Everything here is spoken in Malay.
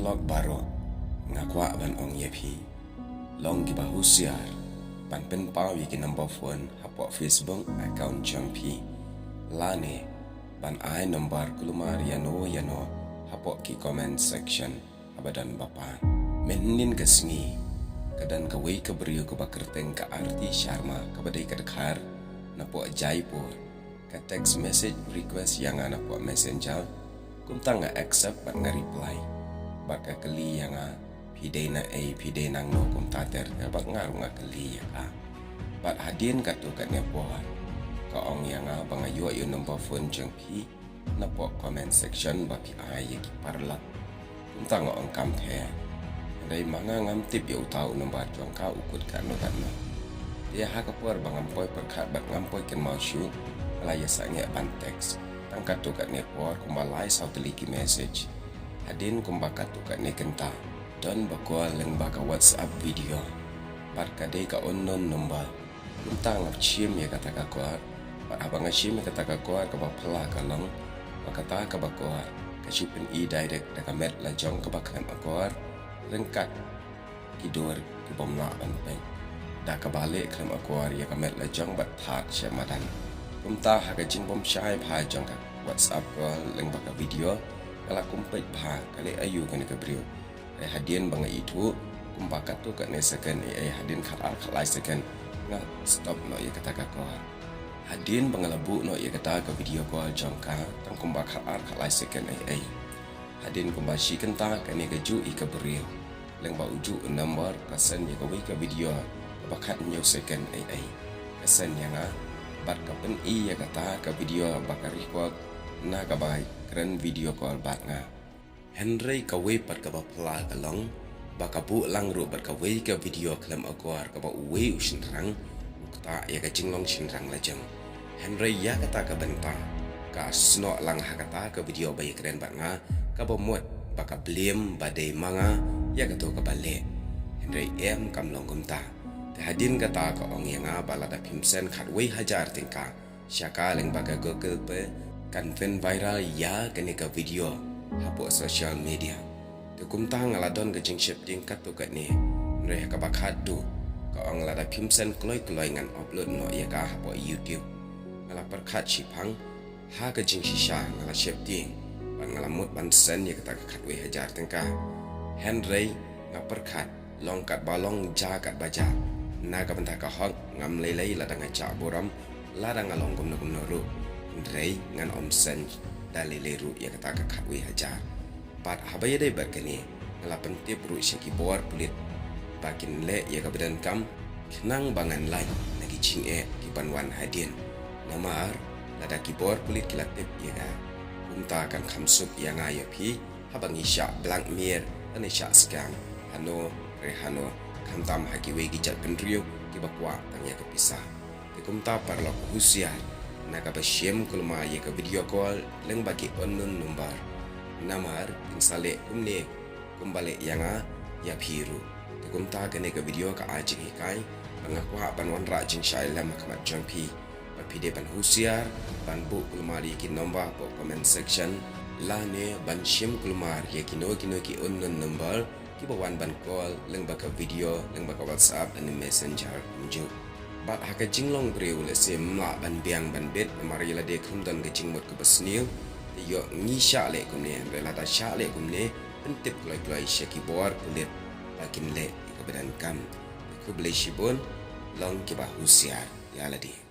perlok baro ngakwa ban ong yepi long ki bahusiar ban pen pau ki number phone hapo Facebook account jampi lane ban ai number kulumar yano hapo ki comment section abadan bapa menin kesngi kadan ka wei ka beriu ka bakerteng ka arti Sharma ka badai ka dekhar napo Jaipur ka text message request yang ana po messenger kum tanga accept ban nga reply baka kali yang pidena nang no kum tater ka bak ngaru nga kali ya ka bat hadin ka tu ka ne po ka ong yang bang ayo number phone jeng pi napo comment section ba pi ai ki parla kum tanga ong kam the dai manga ngam tip ya utau nombar jong ka ukut ka no dia ha ka por bangam poi perkhat bat ngam poi ken mau shoot ala ya sange ban text tangkat tu kat ne por kumbalai sau teliki message hadin kumbakat tu kat ne kenta don bakwa leng baka WhatsApp video bat ka dei ka onnon nombar untang ngap chim ya kata ka kwar bat abang chim ya kata ka kwar ka bapla ka long bakata ka bakwar ka chipin direct da ka met la jong ka bakhan akwar rengkat tidur di bomla anpeng dah kebalik kelam akuar ya kamet lejang bat thak syamadan kumta haga jing bom syai pha jang ka WhatsApp ko leng baka video kala kumpet pha kali ayu kan ka brio ai hadien bang itu kumbakat tu kan second ai hadin khalai second nga stop no ya kata ka ko hadin bang labu no ya kata ka video ko jang ka tang kumbakat khalai second ai hadin kumbashi kenta kan ka ju i ka brio leng ba uju number kasan ya ka wi ka video bakat new second ai kasan yang bat ka pen i ya kata ka video bakari ko na ka bai keren video call bat nga Henry ka wi pat ka ba pla ka long bakabu lang ru bat ka wi ka video klam akwar ka ba wi ushin rang ukta ya ka jinglong shin rang la jang Henry ya kata ka benta ka sno lang ha kata ka video bai keren bat nga ka ba muat baka blame badai manga ya ka to ka bale Henry kam long kumta hadin kata ka ong yang balada pimsen khat wei hajar tingka syaka leng baga google pe kan viral ya kene ka video hapo social media tu kumta ngaladon ka jing shifting kat tu kat ni re ka bakhat tu ka ong lada pimsen kloi ngan upload no ya ka hapo YouTube ngala perkhat chipang ha ka jing shisha ngala shifting ban ngalamut ban sen ya kata khat wei hajar tingka Henry ngaperkhat longkat balong jagat baja naga benta ka hok ngam lelei la danga cha boram la danga long gum no ru ndrei ngan om sen dalile ru ya kata ka khatwi haja pat habaya dei berkeni ngala pentip ru syaki bor pulit bakin le ya ka badan kam nang bangan lai nagi ching ki banwan hadin namar la da ki bor pulit kilatip ya ga unta kan khamsup ya nga ya phi habangi sha blank mir ane sha scam hano rehano kamtam haki wegi jat pendrio ki bakwa tanya ke pisah kumta parlo husiar naga basyem kulma ye ke video call leng bagi onun number namar insale kumne kumbale yanga ya phiru kumta kene ke video ka ajing kai bangakwa banwan rajing shailam kamat jampi bapide ban husiar ban bu kulma ki number po comment section lane ban syem kulma ye kino ki onun number bawan ban call leng baka video leng baka WhatsApp dan messenger unjuk bat haka jinglong breu le sim la ban biang ban bet mari la de khum dan ke jingmot ke besnil yo ngisha le kumne la da sha le kumne pentip klai syaki bor kulit bakin le ke badan kam ku beli shibun long ke bahusiar ya ladi